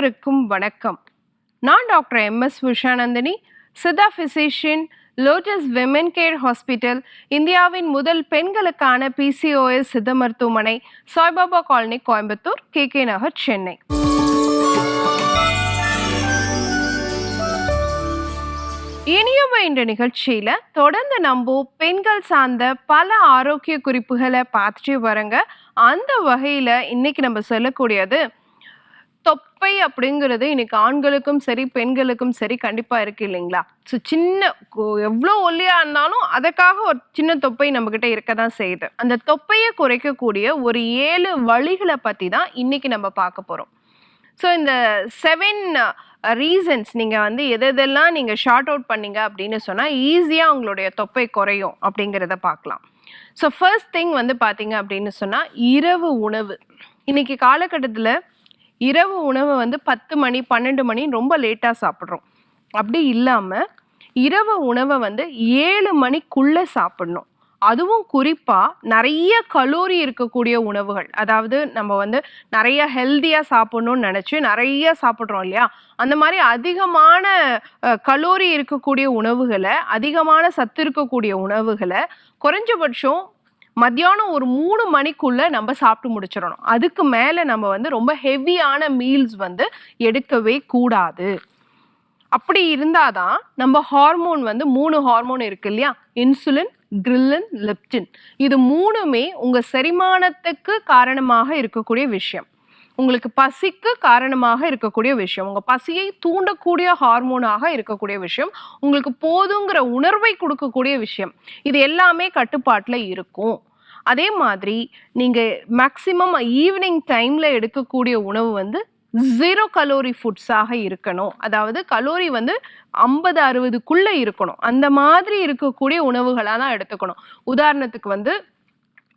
அனைவருக்கும் வணக்கம். நான் doctor MS Usha Nandhini, Siddha physician, lotus women care hospital, இந்தியாவின் முதல் பெண்களுக்கான PCOS சித்த மருத்துவமனை, சாய்பாபா காலனி, கோயம்புத்தூர், KK நகர், சென்னை. இனியவ என்ற நிகழ்ச்சியில தொடர்ந்து நம்ம பெண்கள் சார்ந்த பல ஆரோக்கிய குறிப்புகளை பார்த்துட்டு வரங்க. அந்த வகையில இன்னைக்கு நம்ம சொல்லக்கூடியது தொப்பை அப்படிங்கிறது இன்னைக்கு ஆண்களுக்கும் சரி பெண்களுக்கும் சரி கண்டிப்பா இருக்கு இல்லைங்களா? ஸோ சின்ன எவ்வளோ ஒல்லியா இருந்தாலும் அதுக்காக ஒரு சின்ன தொப்பை நம்ம கிட்ட இருக்க தான் செய்யுது. அந்த தொப்பையை குறைக்கக்கூடிய ஒரு 7 வழிகளை பத்தி தான் இன்னைக்கு நம்ம பார்க்க போறோம். ஸோ இந்த 7 ரீசன்ஸ் நீங்கள் எதெல்லாம் நீங்கள் ஷார்ட் அவுட் பண்ணீங்க அப்படின்னு சொன்னால் ஈஸியாக உங்களுடைய தொப்பை குறையும் அப்படிங்கிறத பார்க்கலாம். ஸோ ஃபர்ஸ்ட் திங் பார்த்தீங்க அப்படின்னு சொன்னால் இரவு உணவு. இன்னைக்கு காலகட்டத்தில் இரவு உணவு 10 மணி 12 மணி ரொம்ப லேட்டாக சாப்பிட்றோம். அப்படி இல்லாமல் இரவு உணவை 7 மணிக்குள்ளே சாப்பிடணும். அதுவும் குறிப்பாக நிறைய கலோரி இருக்கக்கூடிய உணவுகள், அதாவது நம்ம நிறைய ஹெல்த்தியாக சாப்பிடணும்னு நினச்சி நிறைய சாப்பிட்றோம் இல்லையா? அந்த மாதிரி அதிகமான கலோரி இருக்கக்கூடிய உணவுகளை, அதிகமான சத்து இருக்கக்கூடிய உணவுகளை குறைஞ்சபட்சம் மத்தியானம் ஒரு 3 மணிக்குள்ளே நம்ம சாப்பிட்டு முடிச்சிடணும். அதுக்கு மேலே நம்ம ரொம்ப ஹெவியான மீல்ஸ் எடுக்கவே கூடாது. அப்படி இருந்தாதான் நம்ம ஹார்மோன் 3 ஹார்மோன் இருக்கு இல்லையா? Insulin, ghrelin, leptin. இது 3மே உங்கள் செரிமானத்துக்கு காரணமாக இருக்கக்கூடிய விஷயம், உங்களுக்கு பசிக்கு காரணமாக இருக்கக்கூடிய விஷயம், உங்கள் பசியை தூண்டக்கூடிய ஹார்மோனாக இருக்கக்கூடிய விஷயம், உங்களுக்கு போதுங்கிற உணர்வை கொடுக்கக்கூடிய விஷயம். இது எல்லாமே கட்டுப்பாட்டில் இருக்கும். அதே மாதிரி நீங்கள் மேக்சிமம் ஈவினிங் டைமில் எடுக்கக்கூடிய உணவு 0 கலோரி ஃபுட்ஸாக இருக்கணும். அதாவது கலோரி 50-60க்குள்ளே இருக்கணும். அந்த மாதிரி இருக்கக்கூடிய உணவுகளாக தான் எடுத்துக்கணும். உதாரணத்துக்கு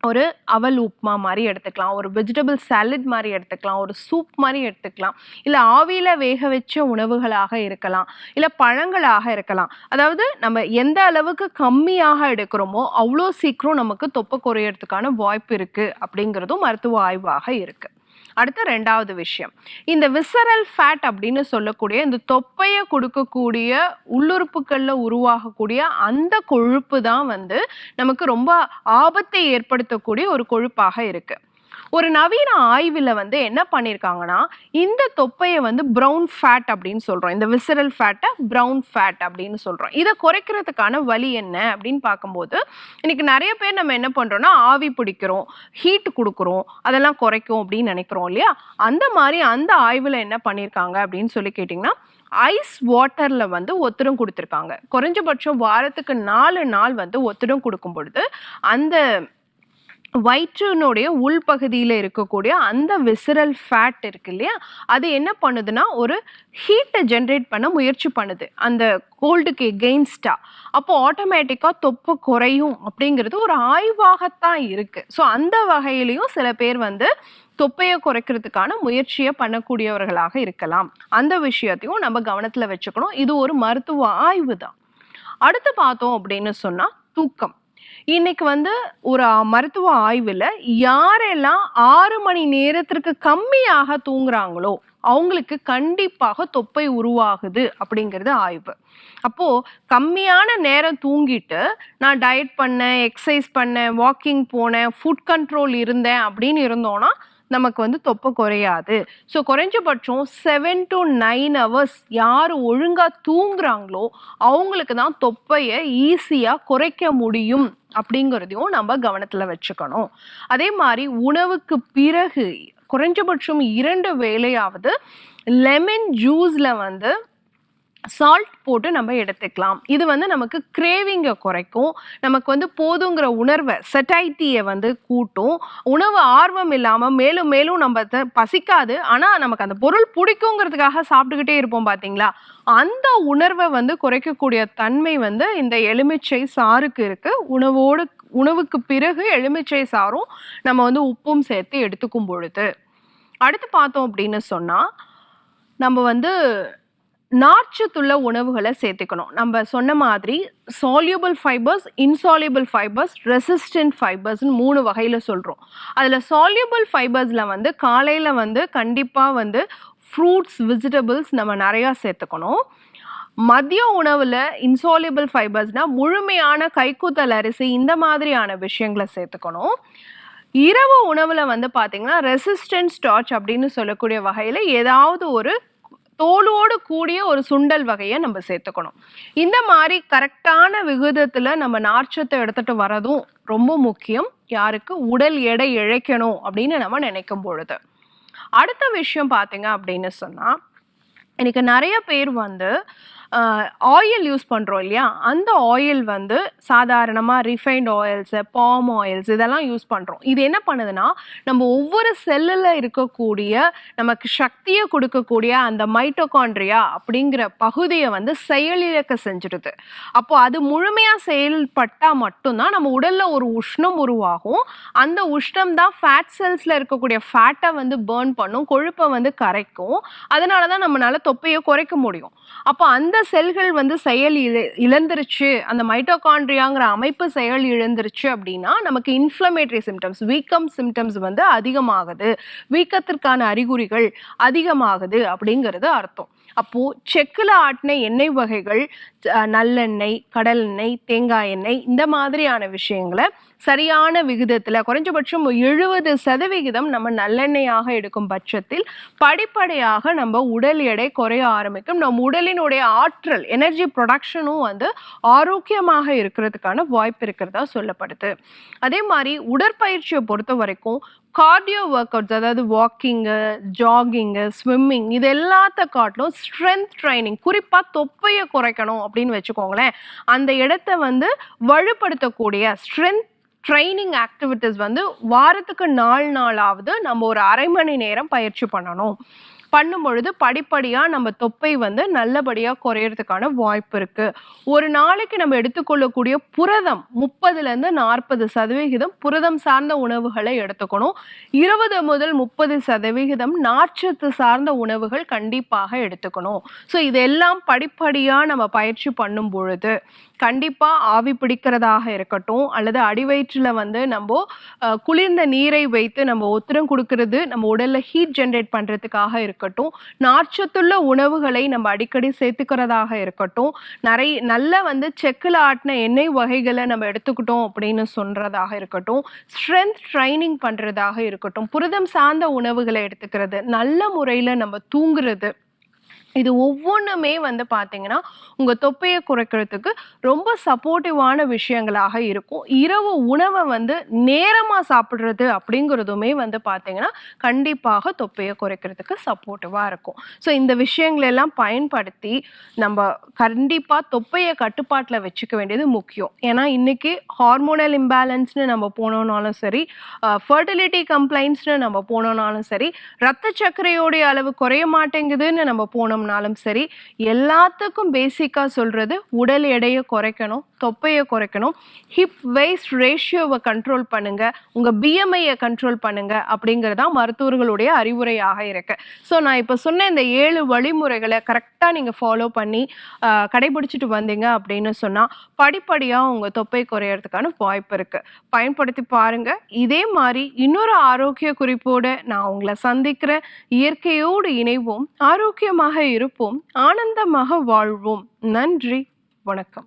ஒரு அவல் உப்புமா மாதிரி எடுத்துக்கலாம், ஒரு வெஜிடபிள் சாலட் மாதிரி எடுத்துக்கலாம், ஒரு சூப் மாதிரி எடுத்துக்கலாம், இல்லை ஆவியில் வேக வச்ச உணவுகளாக இருக்கலாம், இல்லை பழங்களாக இருக்கலாம். அதாவது நம்ம எந்த அளவுக்கு கம்மியாக எடுக்கிறோமோ அவ்வளோ சீக்கிரம் நமக்கு தொப்பை குறையறதுக்கான வாய்ப்பு இருக்குது அப்படிங்கிறதும் மருத்துவ ஆய்வாக இருக்குது. அடுத்த 2வது விஷயம், இந்த விசரல் ஃபேட் அப்படின்னு சொல்லக்கூடிய இந்த தொப்பையை கொடுக்கக்கூடிய உள்ளுறுப்புகளில் உருவாகக்கூடிய அந்த கொழுப்பு தான் நமக்கு ரொம்ப ஆபத்தை ஏற்படுத்தக்கூடிய ஒரு கொழுப்பாக இருக்கு. ஒரு நவீன ஆய்வில் என்ன பண்ணியிருக்காங்கன்னா, இந்த தொப்பையை ப்ரௌன் ஃபேட் அப்படின்னு சொல்கிறோம். இந்த விசரல் ஃபேட்டை ப்ரௌன் ஃபேட் அப்படின்னு சொல்கிறோம். இதை குறைக்கிறதுக்கான வழி என்ன அப்படின்னு பார்க்கும்போது, இன்னைக்கு நிறைய பேர் நம்ம என்ன பண்ணுறோம்னா ஆவி பிடிக்கிறோம், ஹீட் கொடுக்குறோம், அதெல்லாம் குறைக்கும் அப்படின்னு நினைக்கிறோம் இல்லையா? அந்த மாதிரி அந்த ஆய்வில் என்ன பண்ணியிருக்காங்க அப்படின்னு சொல்லி கேட்டிங்கன்னா, ஐஸ் வாட்டரில் ஒத்தடம் கொடுத்துருக்காங்க. குறைஞ்சபட்சம் வாரத்துக்கு 4 நாள் ஒத்தடம் கொடுக்கும் பொழுது அந்த வயிற்றினுடைய உள்பகுதியில் இருக்கக்கூடிய அந்த விசரல் ஃபேட் இருக்கு இல்லையா, அது என்ன பண்ணுதுன்னா ஒரு ஹீட்டை ஜென்ரேட் பண்ண முயற்சி பண்ணுது அந்த கோல்டுக்கு எகெயின்ஸ்டா. அப்போ ஆட்டோமேட்டிக்காக தொப்பை குறையும் அப்படிங்கிறது ஒரு ஆய்வாகத்தான் இருக்கு. ஸோ அந்த வகையிலையும் சில பேர் தொப்பையை குறைக்கிறதுக்கான முயற்சியை பண்ணக்கூடியவர்களாக இருக்கலாம். அந்த விஷயத்தையும் நம்ம கவனத்தில் வச்சுக்கணும். இது ஒரு மருத்துவ ஆய்வு தான். அடுத்து பார்த்தோம் அப்படின்னு சொன்னா தூக்கம். இன்னைக்கு ஒரு மருத்துவ ஆய்வில் யாரெல்லாம் 6 மணி நேரத்திற்கு கம்மியாக தூங்குறாங்களோ அவங்களுக்கு கண்டிப்பாக தொப்பை உருவாகுது அப்படிங்கிறது ஆய்வு. அப்போ கம்மியான நேரம் தூங்கிட்டு நான் டயட் பண்ணேன், எக்ஸசைஸ் பண்ணேன், வாக்கிங் போனேன், ஃபுட் கண்ட்ரோல் இருந்தேன் அப்படின்னு இருந்தோம்னா நமக்கு தொப்பை குறையாது. ஸோ குறைஞ்சபட்சம் 7 to 9 hours யார் ஒழுங்காக தூங்குறாங்களோ அவங்களுக்கு தான் தொப்பையை ஈஸியாக குறைக்க முடியும் அப்படிங்கிறதையும் நம்ம கவனத்தில் வச்சுக்கணும். அதே மாதிரி உணவுக்கு பிறகு குறைஞ்சபட்சம் 2 வேளையாவது லெமன் ஜூஸில் சால்ட் போட்டு நம்ம எடுத்துக்கலாம். இது நமக்கு கிரேவிங்கை குறைக்கும், நமக்கு போதுங்கிற உணர்வை செட்டைட்டியை கூட்டும், உணவு ஆர்வம் இல்லாமல் மேலும் மேலும் நம்ம பசிக்காது, ஆனால் நமக்கு அந்த பொருள் பிடிக்குங்கிறதுக்காக சாப்பிட்டுக்கிட்டே இருப்போம் பார்த்தீங்களா? அந்த உணர்வை குறைக்கக்கூடிய தன்மை இந்த எலுமிச்சை சாறுக்கு இருக்கு. உணவுக்கு பிறகு எலுமிச்சை சாறும் நம்ம உப்பும் சேர்த்து எடுத்துக்கும் பொழுது. அடுத்து பார்த்தோம் அப்படின்னு சொன்னால் நம்ம நார்ச்சத்துள்ள உணவுகளை சேர்த்துக்கணும். நம்ம சொன்ன மாதிரி soluble fibres, insoluble fibres, resistant ஃபைபர்ஸ்னு 3 வகையில் சொல்கிறோம். அதில் சால்யூபிள் ஃபைபர்ஸில் காலையில் கண்டிப்பாக ஃப்ரூட்ஸ், வெஜிடபிள்ஸ் நம்ம நிறையா சேர்த்துக்கணும். மதிய உணவில் இன்சால்யூபிள் ஃபைபர்ஸ்னால் முழுமையான கைக்குத்தல் அரிசி இந்த மாதிரியான விஷயங்களை சேர்த்துக்கணும். இரவு உணவில் வந்து பார்த்தீங்கன்னா ரெசிஸ்டன்ட் ஸ்டார்ச் அப்படின்னு சொல்லக்கூடிய வகையில் ஏதாவது ஒரு தோலோடு கூடிய ஒரு சுண்டல் வகையை நம்ம சேர்த்துக்கணும். இந்த மாதிரி கரெக்டான விகிதத்தில் நம்ம நார்ச்சத்தை எடுத்துகிட்டு வரதும் ரொம்ப முக்கியம். யாருக்கு உடல் எடை இழைக்கணும் அப்படின்னு நம்ம நினைக்கும் பொழுது. அடுத்த விஷயம் பார்த்தீங்க அப்படின்னு சொன்னால், இன்னைக்கு நிறைய பேர் வந்து ஆயில் யூஸ் பண்ணுறோம் இல்லையா, அந்த ஆயில் வந்து சாதாரணமாக ரிஃபைன்ட் ஆயில்ஸு, பாம் ஆயில்ஸ் இதெல்லாம் யூஸ் பண்ணுறோம். இது என்ன பண்ணுதுன்னா, நம்ம ஒவ்வொரு செல்லில் இருக்கக்கூடிய நமக்கு சக்தியை கொடுக்கக்கூடிய அந்த மைட்டோகாண்ட்ரியா அப்படிங்கிற பகுதியை வந்து செயலிழக்க செஞ்சிடுது. அப்போ அது முழுமையாக செயல்பட்டால் மட்டும்தான் நம்ம உடலில் ஒரு உஷ்ணம் உருவாகும். அந்த உஷ்ணம் தான் ஃபேட் செல்ஸில் இருக்கக்கூடிய ஃபேட்டை வந்து பேர்ன் பண்ணும், கொழுப்பை வந்து கரைக்கும். அதனால தான் நம்மளால தொப்பையை குறைக்க முடியும். அப்போ அந்த செல்கள் வந்து செயல் இழந்துருச்சு, அந்த மைட்டோகாண்ட்ரியாங்கிற அமைப்பு செயல் இழந்துருச்சு அப்படின்னா நமக்கு இன்ஃப்ளமேட்டரி சிம்டம்ஸ், வீக்கம் சிம்டம்ஸ் வந்து அதிகமாகுது, வீக்கத்திற்கான அறிகுறிகள் அதிகமாகுது அப்படிங்கிறது அர்த்தம். அப்போது செக்கில் ஆட்டின எண்ணெய் வகைகள், நல்லெண்ணெய், கடல் எண்ணெய், தேங்காய் எண்ணெய் இந்த மாதிரியான விஷயங்களை சரியான விகிதத்தில் குறைஞ்சபட்சம் 70% நம்ம நல்லெண்ணெயாக எடுக்கும் பட்சத்தில் படிப்படியாக நம்ம உடல் எடை குறைய ஆரம்பிக்கும். நம்ம உடலினுடைய ஆற்றல், எனர்ஜி ப்ரொடக்ஷனும் வந்து ஆரோக்கியமாக இருக்கிறதுக்கான வாய்ப்பு இருக்கிறதா சொல்லப்படுது. அதே மாதிரி உடற்பயிற்சியை பொறுத்த வரைக்கும் கார்டியோ ஒர்க் அவுட்ஸ், அதாவது வாக்கிங்கு, ஜாகிங்கு, ஸ்விம்மிங் இது எல்லாத்த காட்டிலும் ஸ்ட்ரென்த் ட்ரைனிங், குறிப்பாக தொப்பையை குறைக்கணும் அப்படின்னு வச்சுக்கோங்களேன், அந்த இடத்த வந்து வலுப்படுத்தக்கூடிய ஸ்ட்ரென்த் ட்ரைனிங் ஆக்டிவிட்டிஸ் வந்து வாரத்துக்கு 4 நாளாவது நம்ம ஒரு அரை மணி நேரம் பயிற்சி பண்ணணும். பண்ணும் பொழுது படிப்படியாக நம்ம தொப்பை வந்து நல்லபடியாக குறையிறதுக்கான வாய்ப்பு இருக்குது. ஒரு நாளைக்கு நம்ம எடுத்துக்கொள்ளக்கூடிய புரதம் 30லேருந்து 40% புரதம் சார்ந்த உணவுகளை எடுத்துக்கணும். 20 முதல் 30% நார்ச்சத்து சார்ந்த உணவுகள் கண்டிப்பாக எடுத்துக்கணும். ஸோ இதெல்லாம் படிப்படியாக நம்ம பயிற்சி பண்ணும் பொழுது கண்டிப்பாக ஆவி பிடிக்கிறதாக இருக்கட்டும், அல்லது அடிவயிற்றில் வந்து நம்ம குளிர்ந்த நீரை வைத்து நம்ம ஒத்திரம் கொடுக்கறது நம்ம உடலில் ஹீட் ஜென்ரேட் பண்ணுறதுக்காக இருக்கட்டும், நார்ச்சத்துள்ள உணவுகளை நம்ம அடிக்கடி சேர்த்துக்கிறதாக இருக்கட்டும், நல்ல வந்து செக்கில் ஆட்டின எண்ணெய் வகைகளை நம்ம எடுத்துக்கிட்டோம் அப்படின்னு சொல்கிறதாக இருக்கட்டும், ஸ்ட்ரென்த் ட்ரைனிங் பண்ணுறதாக இருக்கட்டும், புரதம் சார்ந்த உணவுகளை எடுத்துக்கிறது, நல்ல முறையில் நம்ம தூங்குறது, இது ஒவ்வொன்றுமே வந்து பார்த்தீங்கன்னா உங்கள் தொப்பையை குறைக்கிறதுக்கு ரொம்ப சப்போர்ட்டிவான விஷயங்களாக இருக்கும். இரவு உணவை வந்து நேரமாக சாப்பிட்றது அப்படிங்கிறதுமே வந்து பார்த்தீங்கன்னா கண்டிப்பாக தொப்பையை குறைக்கிறதுக்கு சப்போர்ட்டிவாக இருக்கும். ஸோ இந்த விஷயங்களெல்லாம் பயன்படுத்தி நம்ம கண்டிப்பாக தொப்பையை கட்டுப்பாட்டில் வச்சுக்க வேண்டியது முக்கியம். ஏன்னா இன்றைக்கி ஹார்மோனல் இம்பேலன்ஸ்னு நம்ம போனோம்னாலும் சரி, ஃபர்டிலிட்டி கம்ப்ளைண்ட்ஸ்னு நம்ம போனோம்னாலும் சரி, ரத்த சர்க்கரையோடைய அளவு குறைய மாட்டேங்குதுன்னு நம்ம போனோம் சரி, எல்லாத்துக்கும் பேசிக்கா சொல்றது உடல் எடையை குறைக்கணும், தொப்பையை குறைக்கணும், ஹிப் வெயிஸ்ட் ரேஷியோவை கண்ட்ரோல் பண்ணுங்க, உங்க பிஎம்ஐயை கண்ட்ரோல் பண்ணுங்க அப்படிங்கிறதா மருத்துவர்களுடைய அறிவுரையாக இருக்கு. ஸோ நான் இப்போ சொன்ன இந்த 7 வழிமுறைகளை கரெக்டாக நீங்கள் ஃபாலோ பண்ணி கடைபிடிச்சிட்டு வந்தீங்க அப்படின்னு சொன்னால் படிப்படியாக உங்கள் தொப்பை குறையறதுக்கான வாய்ப்பு இருக்கு. பயன்படுத்தி பாருங்க. இதே மாதிரி இன்னொரு ஆரோக்கிய குறிப்போடு நான் உங்களை சந்திக்கிறேன். இயற்கையோடு இணைவோம், ஆரோக்கியமாக இருப்போம், ஆனந்தமாக வாழ்வோம். நன்றி, வணக்கம்.